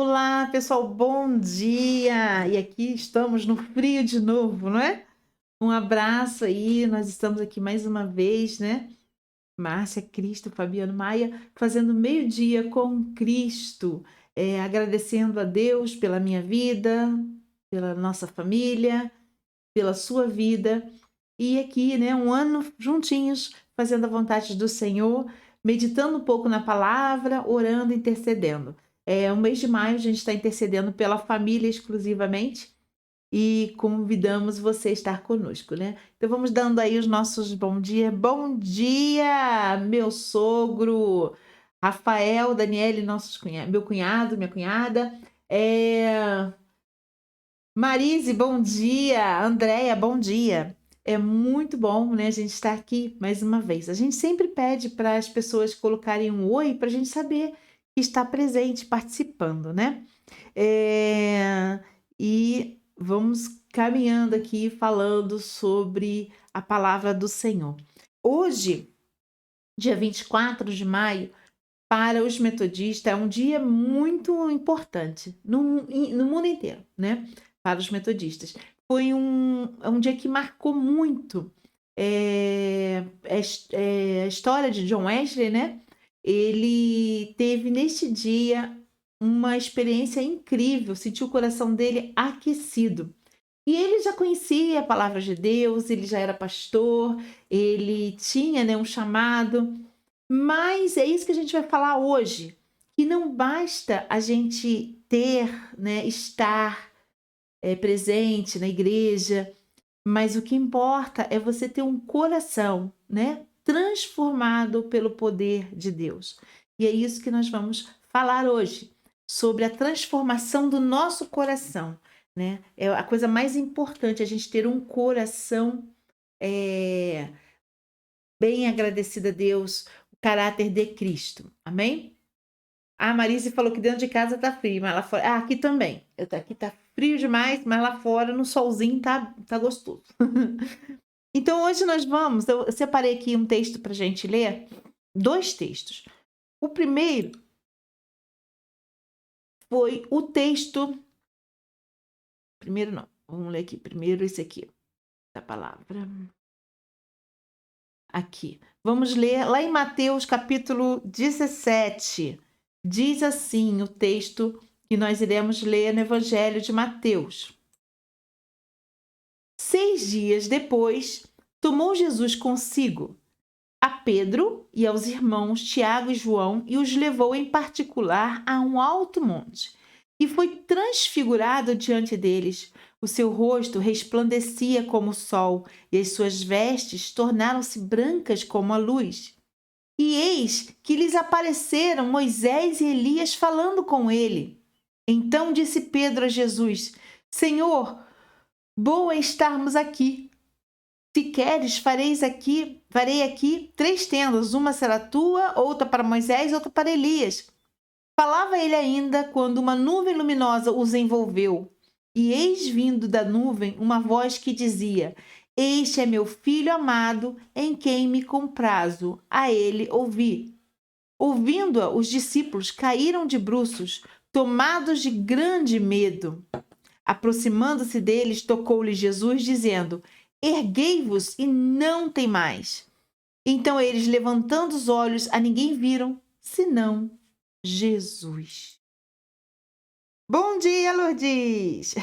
Olá, pessoal, bom dia! E aqui estamos no frio de novo, não é? Um abraço aí, nós estamos aqui mais uma vez, né? Márcia, Cristo, Fabiano Maia, fazendo meio-dia com Cristo, agradecendo a Deus pela minha vida, pela nossa família, pela sua vida. E aqui, né, um ano juntinhos, fazendo a vontade do Senhor, meditando um pouco na palavra, orando, intercedendo. O mês de maio a gente está intercedendo pela família exclusivamente e convidamos você a estar conosco, né? Então vamos dando aí os nossos bom dia. Bom dia, meu sogro, Rafael, Daniele, meu cunhado, minha cunhada. Marise, bom dia. Andréia, bom dia. É muito bom, né, a gente estar aqui mais uma vez. A gente sempre pede para as pessoas colocarem um oi para a gente saber que está presente, participando, né? E vamos caminhando aqui falando sobre a palavra do Senhor. Hoje, dia 24 de maio, para os metodistas é um dia muito importante no mundo inteiro, né? Para os metodistas. É um dia que marcou muito a história de John Wesley, né? Ele teve neste dia uma experiência incrível, sentiu o coração dele aquecido. E ele já conhecia a palavra de Deus, ele já era pastor, ele tinha, né, um chamado. Mas é isso que a gente vai falar hoje, que não basta a gente ter, né, estar presente na igreja, mas o que importa é você ter um coração, né, transformado pelo poder de Deus. E é isso que nós vamos falar hoje, sobre a transformação do nosso coração, né? É a coisa mais importante, a gente ter um coração é, bem agradecido a Deus, o caráter de Cristo. Amém? A Marise falou que dentro de casa tá frio, mas lá fora. Ah, aqui também. Aqui tá frio demais, mas lá fora, no solzinho, tá gostoso. Então, hoje nós vamos. Eu separei aqui um texto pra gente ler. Dois textos. O primeiro foi o texto. Primeiro não. Vamos ler aqui. Primeiro esse aqui, da palavra. Aqui. Vamos ler lá em Mateus capítulo 17. Diz assim o texto que nós iremos ler no Evangelho de Mateus. 6 dias depois, tomou Jesus consigo a Pedro e aos irmãos Tiago e João e os levou em particular a um alto monte. E foi transfigurado diante deles. O seu rosto resplandecia como o sol, e as suas vestes tornaram-se brancas como a luz. E eis que lhes apareceram Moisés e Elias falando com ele. Então disse Pedro a Jesus: Senhor, bom é estarmos aqui. Se queres, farei aqui 3 tendas, uma será tua, outra para Moisés, outra para Elias. Falava ele ainda quando uma nuvem luminosa os envolveu. E eis vindo da nuvem uma voz que dizia: Este é meu filho amado, em quem me comprazo, a ele ouvi. Ouvindo-a, os discípulos caíram de bruços, tomados de grande medo. Aproximando-se deles, tocou-lhe Jesus, dizendo: Erguei-vos e não temais. Então eles, levantando os olhos, a ninguém viram, senão Jesus. Bom dia, Lourdes!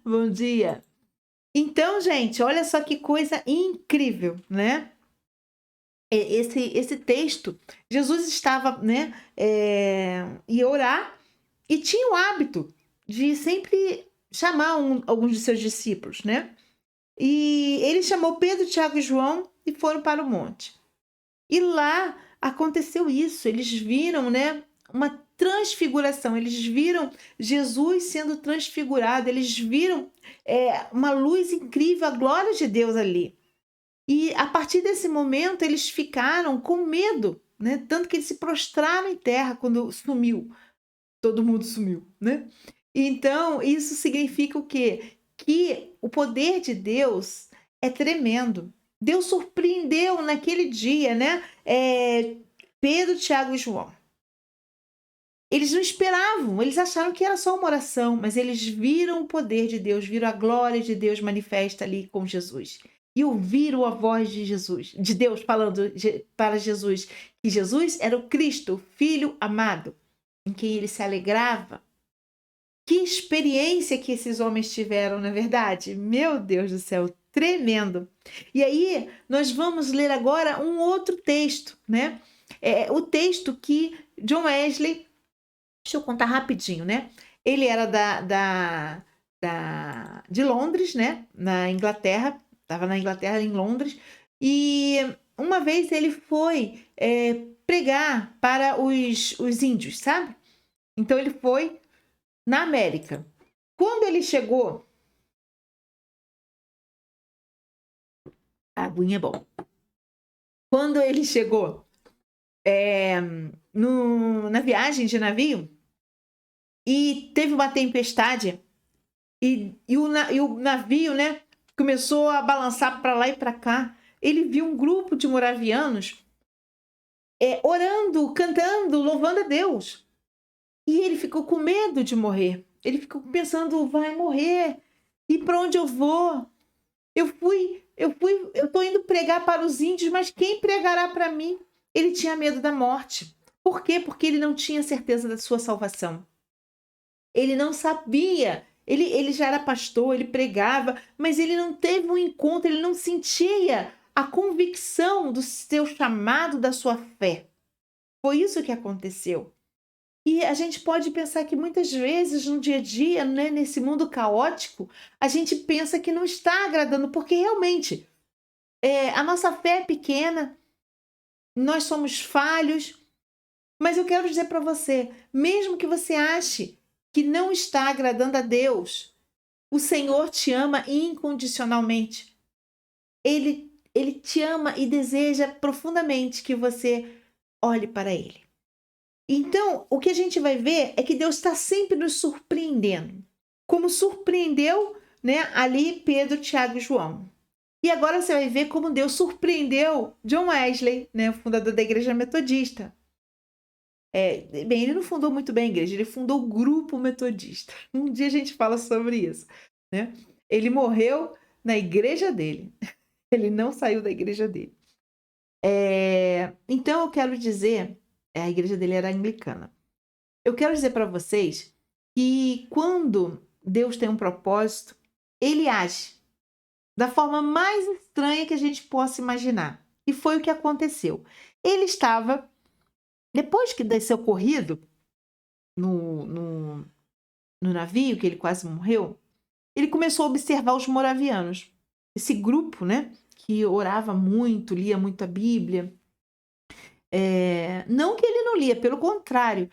Bom dia! Então, gente, olha só que coisa incrível, né? Esse texto, Jesus estava, né, ia orar e tinha o hábito de sempre chamar alguns de seus discípulos, né? E ele chamou Pedro, Tiago e João e foram para o monte. E lá aconteceu isso, eles viram, né, uma transfiguração, eles viram Jesus sendo transfigurado, eles viram uma luz incrível, a glória de Deus ali. E a partir desse momento eles ficaram com medo, né? Tanto que eles se prostraram em terra quando sumiu. Todo mundo sumiu, né? Então, isso significa o quê? Que o poder de Deus é tremendo. Deus surpreendeu naquele dia, né? Pedro, Tiago e João. Eles não esperavam, eles acharam que era só uma oração, mas eles viram o poder de Deus, viram a glória de Deus manifesta ali com Jesus. E ouviram a voz de Jesus, de Deus falando para Jesus, que Jesus era o Cristo, o Filho amado, em quem ele se alegrava. Que experiência que esses homens tiveram, na verdade? Meu Deus do céu, tremendo. E aí, nós vamos ler agora um outro texto, né? O texto que John Wesley, deixa eu contar rapidinho, né? Ele era de Londres, né? Na Inglaterra, estava na Inglaterra, em Londres, e uma vez ele foi pregar para os índios, sabe? Então ele foi na América. Quando ele chegou, a aguinha é bom. Quando ele chegou na viagem de navio e teve uma tempestade e o navio, né, começou a balançar para lá e para cá, ele viu um grupo de moravianos orando, cantando, louvando a Deus. E ele ficou com medo de morrer. Ele ficou pensando, vai morrer. E para onde eu vou? Eu tô indo pregar para os índios, mas quem pregará para mim? Ele tinha medo da morte. Por quê? Porque ele não tinha certeza da sua salvação. Ele não sabia. Ele já era pastor, ele pregava, mas ele não teve um encontro, ele não sentia a convicção do seu chamado, da sua fé. Foi isso que aconteceu. E a gente pode pensar que muitas vezes no dia a dia, né, nesse mundo caótico, a gente pensa que não está agradando, porque realmente a nossa fé é pequena, nós somos falhos, mas eu quero dizer para você, mesmo que você ache que não está agradando a Deus, o Senhor te ama incondicionalmente. Ele te ama e deseja profundamente que você olhe para Ele. Então, o que a gente vai ver é que Deus está sempre nos surpreendendo, como surpreendeu, né, ali Pedro, Tiago e João. E agora você vai ver como Deus surpreendeu John Wesley, né, o fundador da Igreja Metodista. Bem, ele não fundou muito bem a igreja, ele fundou o grupo metodista. Um dia a gente fala sobre isso, né? Ele morreu na igreja dele. Ele não saiu da igreja dele. Então eu quero dizer, a igreja dele era anglicana. Eu quero dizer para vocês que quando Deus tem um propósito, ele age da forma mais estranha que a gente possa imaginar. E foi o que aconteceu. Ele estava, depois que desse ocorrido no navio, que ele quase morreu, ele começou a observar os moravianos. Esse grupo, né, que orava muito, lia muito a Bíblia. Não que ele não lia, pelo contrário.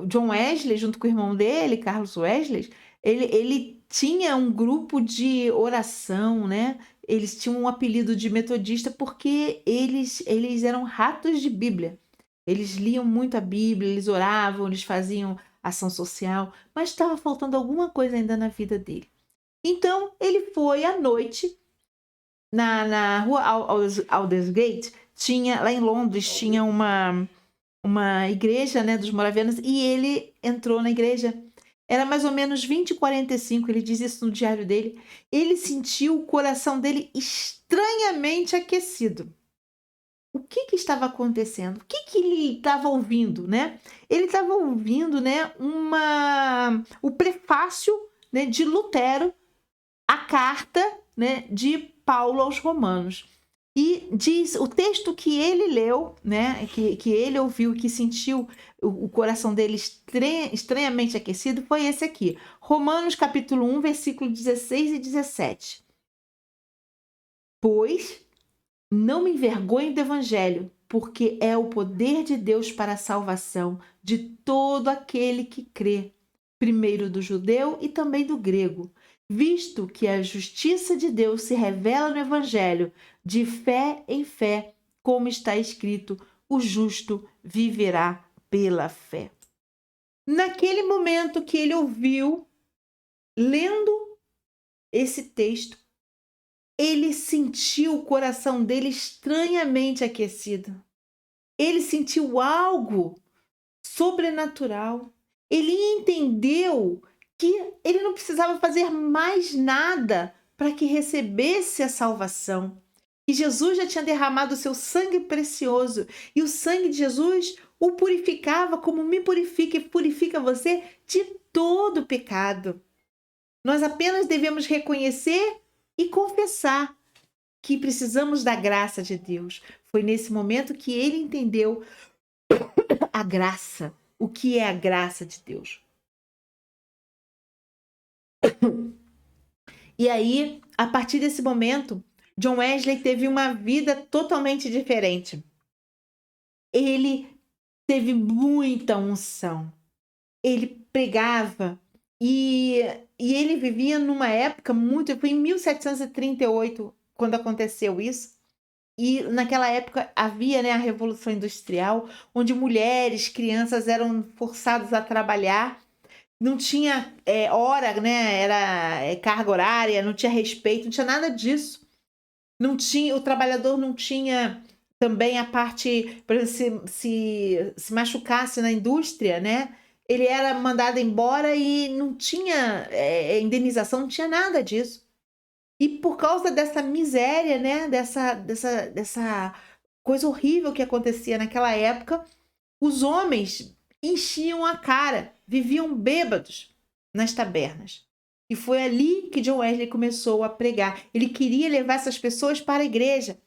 O John Wesley, junto com o irmão dele, Carlos Wesley, ele tinha um grupo de oração, né? Eles tinham um apelido de metodista porque eles eram ratos de Bíblia. Eles liam muito a Bíblia, eles oravam, eles faziam ação social, mas estava faltando alguma coisa ainda na vida dele. Então, ele foi à noite na rua Aldersgate, lá em Londres, tinha uma igreja, né, dos moravianos, e ele entrou na igreja. Era mais ou menos 20h45, ele diz isso no diário dele. Ele sentiu o coração dele estranhamente aquecido. O que estava acontecendo? O que ele estava ouvindo, né? Ele estava ouvindo, né, o prefácio, né, de Lutero à carta, né, de Paulo aos Romanos. E diz o texto que ele leu, né, que ele ouviu, que sentiu o coração dele estranhamente aquecido, foi esse aqui. Romanos capítulo 1, versículo 16 e 17. Pois não me envergonho do evangelho, porque é o poder de Deus para a salvação de todo aquele que crê, primeiro do judeu e também do grego, visto que a justiça de Deus se revela no evangelho, de fé em fé, como está escrito, o justo viverá pela fé. Naquele momento que ele ouviu, lendo esse texto, ele sentiu o coração dele estranhamente aquecido. Ele sentiu algo sobrenatural. Ele entendeu que ele não precisava fazer mais nada para que recebesse a salvação. E Jesus já tinha derramado o seu sangue precioso. E o sangue de Jesus o purificava como me purifica e purifica você de todo pecado. Nós apenas devemos reconhecer e confessar que precisamos da graça de Deus. Foi nesse momento que ele entendeu a graça. O que é a graça de Deus? E aí, a partir desse momento, John Wesley teve uma vida totalmente diferente. Ele teve muita unção. Ele pregava e ele vivia numa época muito... Foi em 1738 quando aconteceu isso. E naquela época havia, né, a Revolução Industrial, onde mulheres, crianças eram forçadas a trabalhar. Não tinha hora, né? Era carga horária, não tinha respeito, não tinha nada disso. Não tinha, o trabalhador não tinha também a parte, por exemplo, se machucasse na indústria, né? Ele era mandado embora e não tinha indenização, não tinha nada disso. E por causa dessa miséria, né? Dessa coisa horrível que acontecia naquela época, os homens enchiam a cara, viviam bêbados nas tabernas. E foi ali que John Wesley começou a pregar. Ele queria levar essas pessoas para a igreja.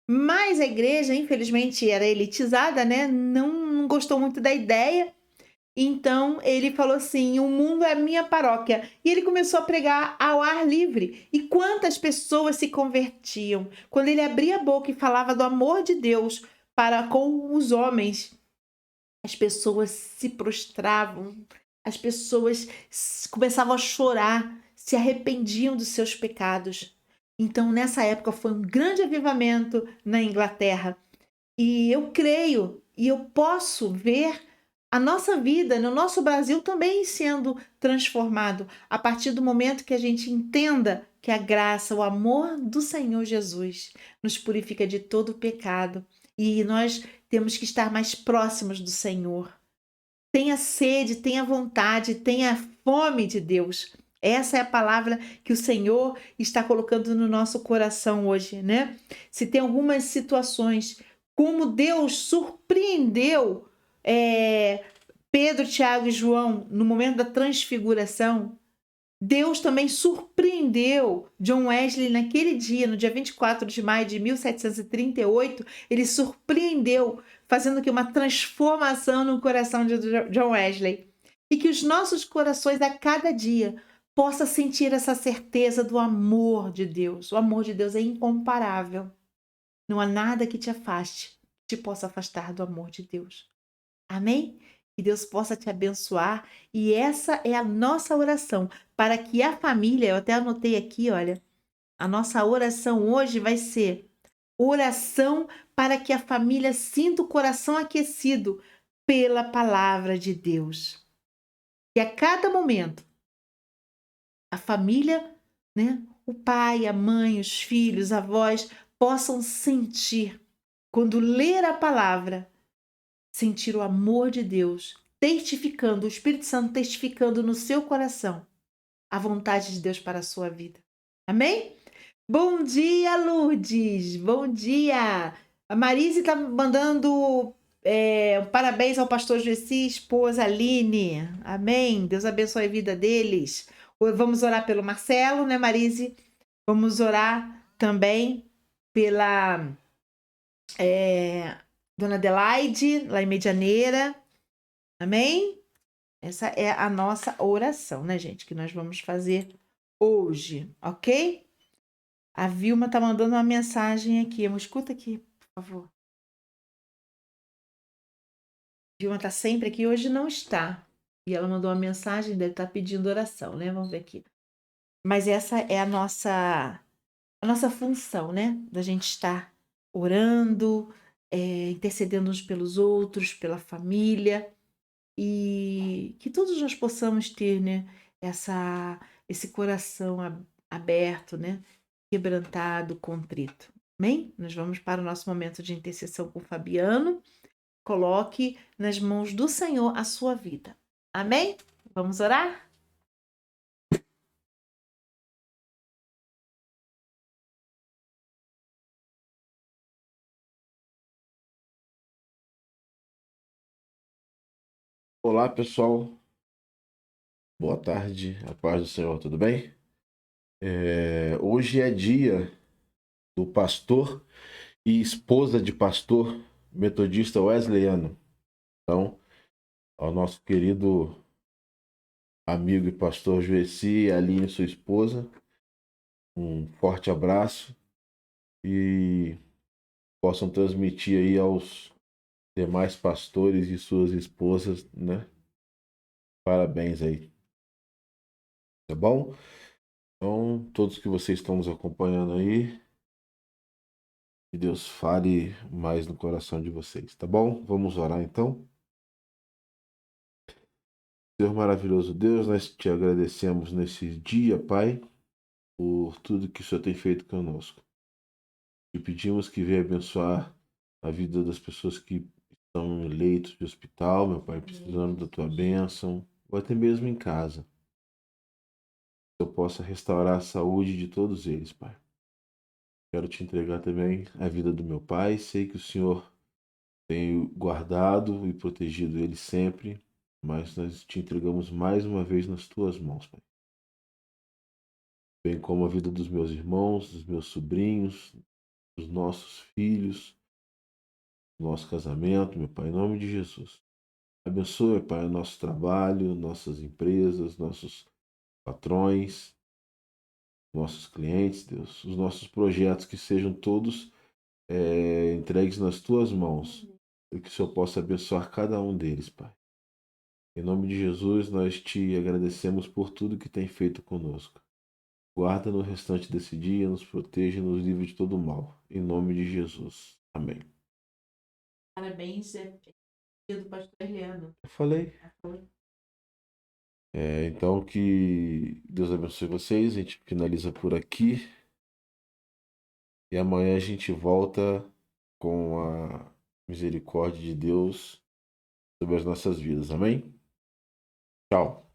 Mas a igreja, infelizmente, era elitizada, né? Não gostou muito da ideia. Então ele falou assim: o mundo é a minha paróquia. E ele começou a pregar ao ar livre. E quantas pessoas se convertiam quando ele abria a boca e falava do amor de Deus para com os homens. As pessoas se prostravam, as pessoas começavam a chorar, se arrependiam dos seus pecados. Então, nessa época, foi um grande avivamento na Inglaterra. E eu creio, e eu posso ver a nossa vida no nosso Brasil também sendo transformado a partir do momento que a gente entenda que a graça, o amor do Senhor Jesus nos purifica de todo o pecado. E nós temos que estar mais próximos do Senhor. Tenha sede, tenha vontade, tenha fome de Deus. Essa é a palavra que o Senhor está colocando no nosso coração hoje, né? Se tem algumas situações, como Deus surpreendeu Pedro, Tiago e João no momento da transfiguração, Deus também surpreendeu John Wesley naquele dia, no dia 24 de maio de 1738, ele surpreendeu, fazendo que uma transformação no coração de John Wesley. E que os nossos corações a cada dia possam sentir essa certeza do amor de Deus. O amor de Deus é incomparável. Não há nada que te afaste, que te possa afastar do amor de Deus. Amém? Que Deus possa te abençoar. E essa é a nossa oração, para que a família, eu até anotei aqui, olha, a nossa oração hoje vai ser oração para que a família sinta o coração aquecido pela palavra de Deus. Que a cada momento, a família, né, o pai, a mãe, os filhos, a avós, possam sentir, quando ler a palavra, sentir o amor de Deus, testificando, o Espírito Santo testificando no seu coração a vontade de Deus para a sua vida. Amém? Bom dia, Lourdes! Bom dia! A Marise está mandando parabéns ao pastor Gessi, esposa Aline. Amém? Deus abençoe a vida deles. Vamos orar pelo Marcelo, né, Marise? Vamos orar também pela Dona Adelaide, lá em Medianeira. Amém? Essa é a nossa oração, né, gente? Que nós vamos fazer hoje, ok? A Vilma tá mandando uma mensagem aqui. Escuta aqui, por favor. A Vilma tá sempre aqui, hoje não está. E ela mandou uma mensagem, deve estar pedindo oração, né? Vamos ver aqui. Mas essa é a nossa função, né? Da gente estar orando, intercedendo uns pelos outros, pela família. E que todos nós possamos ter, né, esse coração aberto, né, quebrantado, contrito. Amém? Nós vamos para o nosso momento de intercessão com o Fabiano. coloque nas mãos do Senhor a sua vida. Amém? Vamos orar? Olá, pessoal. Boa tarde. A paz do Senhor, tudo bem? Hoje é dia do pastor e esposa de pastor metodista wesleyano. Então, ao nosso querido amigo e pastor Joeci, Aline, sua esposa, um forte abraço e possam transmitir aí aos demais pastores e suas esposas, né? Parabéns aí, tá bom? Então, todos que vocês estão nos acompanhando aí, que Deus fale mais no coração de vocês, tá bom? Vamos orar então. Senhor maravilhoso Deus, nós te agradecemos nesse dia, Pai, por tudo que o Senhor tem feito conosco. Te pedimos que venha abençoar a vida das pessoas que estão em leitos de hospital, meu Pai, precisando da tua bênção, ou até mesmo em casa. Que eu possa restaurar a saúde de todos eles, Pai. Quero te entregar também a vida do meu pai. Sei que o Senhor tem guardado e protegido ele sempre, mas nós te entregamos mais uma vez nas tuas mãos, Pai. Bem como a vida dos meus irmãos, dos meus sobrinhos, dos nossos filhos, nosso casamento, meu Pai, em nome de Jesus. Abençoe, Pai, o nosso trabalho, nossas empresas, nossos patrões, nossos clientes, Deus, os nossos projetos, que sejam todos entregues nas tuas mãos e que o Senhor possa abençoar cada um deles, Pai. Em nome de Jesus, nós te agradecemos por tudo que tem feito conosco. Guarda no restante desse dia, nos proteja e nos livre de todo mal. Em nome de Jesus. Amém. Parabéns, dia do pastor Eliano. Eu falei. Então que Deus abençoe vocês. A gente finaliza por aqui. E amanhã a gente volta com a misericórdia de Deus sobre as nossas vidas. Amém? Tchau.